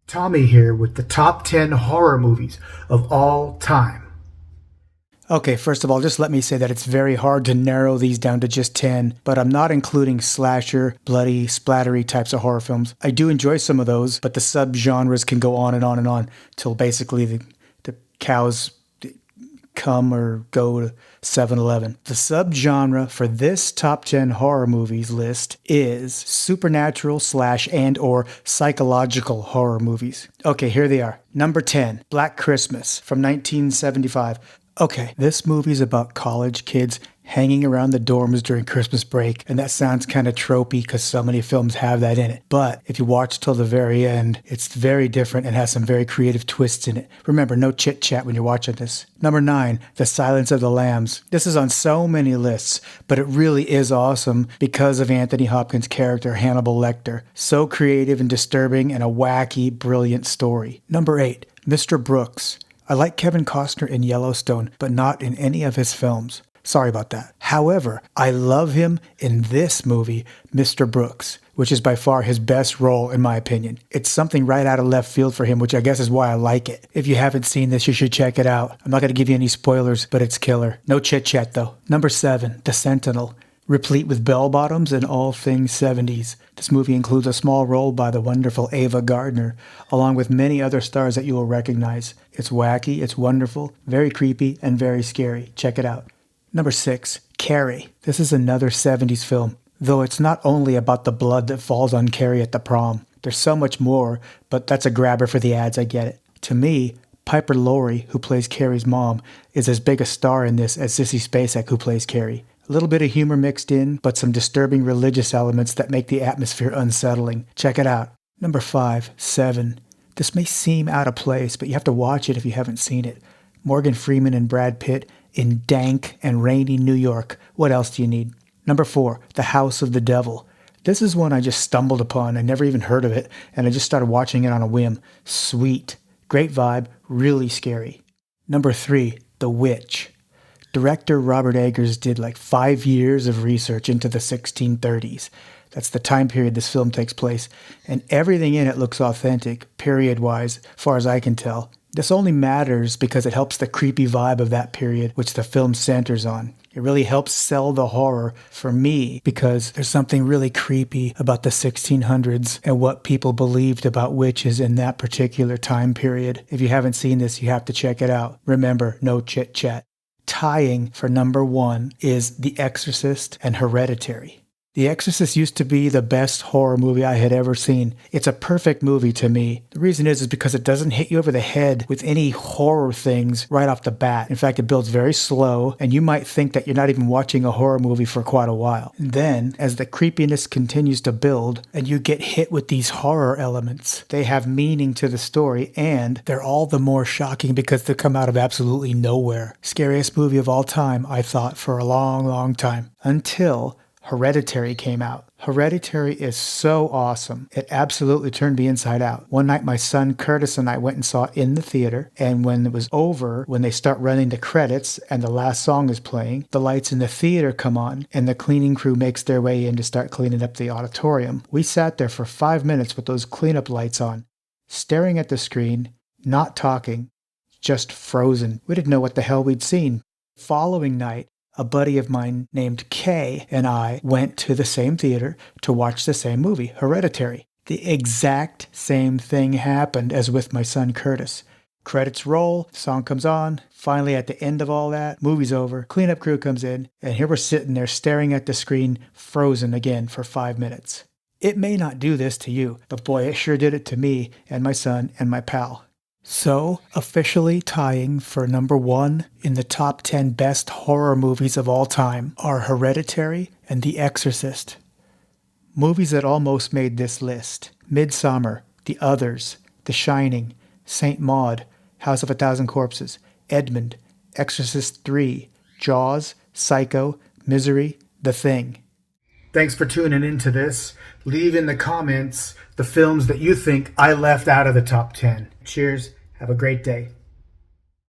Tommy here with the top 10 horror movies of all time. Okay, first of all, just let me say that it's very hard to narrow these down to just 10, but I'm not including slasher, bloody, splattery types of horror films. I do enjoy some of those, but the subgenres can go on and on and on till basically the cows come or go to 7-Eleven. The subgenre for this top 10 horror movies list is supernatural slash and or psychological horror movies. Okay, here they are. Number 10, Black Christmas from 1975. Okay, this movie's about college kids hanging around the dorms during Christmas break, and that sounds kind of tropey because so many films have that in it. But if you watch till the very end, it's very different and has some very creative twists in it. Remember, no chit-chat when you're watching this. Number 9, The Silence of the Lambs. This is on so many lists, but it really is awesome because of Anthony Hopkins' character, Hannibal Lecter. So creative and disturbing and a wacky, brilliant story. Number 8, Mr. Brooks. I like Kevin Costner in Yellowstone, but not in any of his films. Sorry about that. However, I love him in this movie, Mr. Brooks, which is by far his best role in my opinion. It's something right out of left field for him, which I guess is why I like it. If you haven't seen this, you should check it out. I'm not going to give you any spoilers, but it's killer. No chit-chat though. Number 7, The Sentinel. Replete with bell-bottoms and all things 70s. This movie includes a small role by the wonderful Ava Gardner, along with many other stars that you will recognize. It's wacky, it's wonderful, very creepy, and very scary. Check it out. Number 6, Carrie. This is another 70s film, though it's not only about the blood that falls on Carrie at the prom. There's so much more, but that's a grabber for the ads, I get it. To me, Piper Laurie, who plays Carrie's mom, is as big a star in this as Sissy Spacek, who plays Carrie. A little bit of humor mixed in, but some disturbing religious elements that make the atmosphere unsettling. Check it out. Number 5, Seven. This may seem out of place, but you have to watch it if you haven't seen it. Morgan Freeman and Brad Pitt in dank and rainy New York. What else do you need? Number 4, The House of the Devil. This is one I just stumbled upon. I never even heard of it, and I just started watching it on a whim. Sweet. Great vibe, really scary. Number 3, The Witch. Director Robert Eggers did like 5 years of research into the 1630s. That's the time period this film takes place, and everything in it looks authentic, period-wise, far as I can tell. This only matters because it helps the creepy vibe of that period, which the film centers on. It really helps sell the horror for me because there's something really creepy about the 1600s and what people believed about witches in that particular time period. If you haven't seen this, you have to check it out. Remember, no chit-chat. Tying for number 1 is The Exorcist and Hereditary. The Exorcist used to be the best horror movie I had ever seen. It's a perfect movie to me. The reason is because it doesn't hit you over the head with any horror things right off the bat. In fact, it builds very slow, and you might think that you're not even watching a horror movie for quite a while. And then, as the creepiness continues to build, and you get hit with these horror elements, they have meaning to the story, and they're all the more shocking because they come out of absolutely nowhere. Scariest movie of all time, I thought, for a long, long time. Until Hereditary came out. Hereditary is so awesome. It absolutely turned me inside out. One night my son Curtis and I went and saw it in the theater, and when it was over, when they start running the credits and the last song is playing, the lights in the theater come on and the cleaning crew makes their way in to start cleaning up the auditorium. We sat there for 5 minutes with those cleanup lights on, staring at the screen, not talking, just frozen. We didn't know what the hell we'd seen. Following night, a buddy of mine named Kay and I went to the same theater to watch the same movie, Hereditary. The exact same thing happened as with my son Curtis. Credits roll, song comes on, finally at the end of all that, movie's over, cleanup crew comes in, and here we're sitting there staring at the screen, frozen again for 5 minutes. It may not do this to you, but boy, it sure did it to me and my son and my pal. So, officially tying for number 1 in the top 10 best horror movies of all time are Hereditary and The Exorcist. Movies that almost made this list: Midsommar, The Others, The Shining, Saint Maud, House of a Thousand Corpses, Edmund, Exorcist 3, Jaws, Psycho, Misery, The Thing. Thanks for tuning into this. Leave in the comments the films that you think I left out of the top 10. Cheers. Have a great day.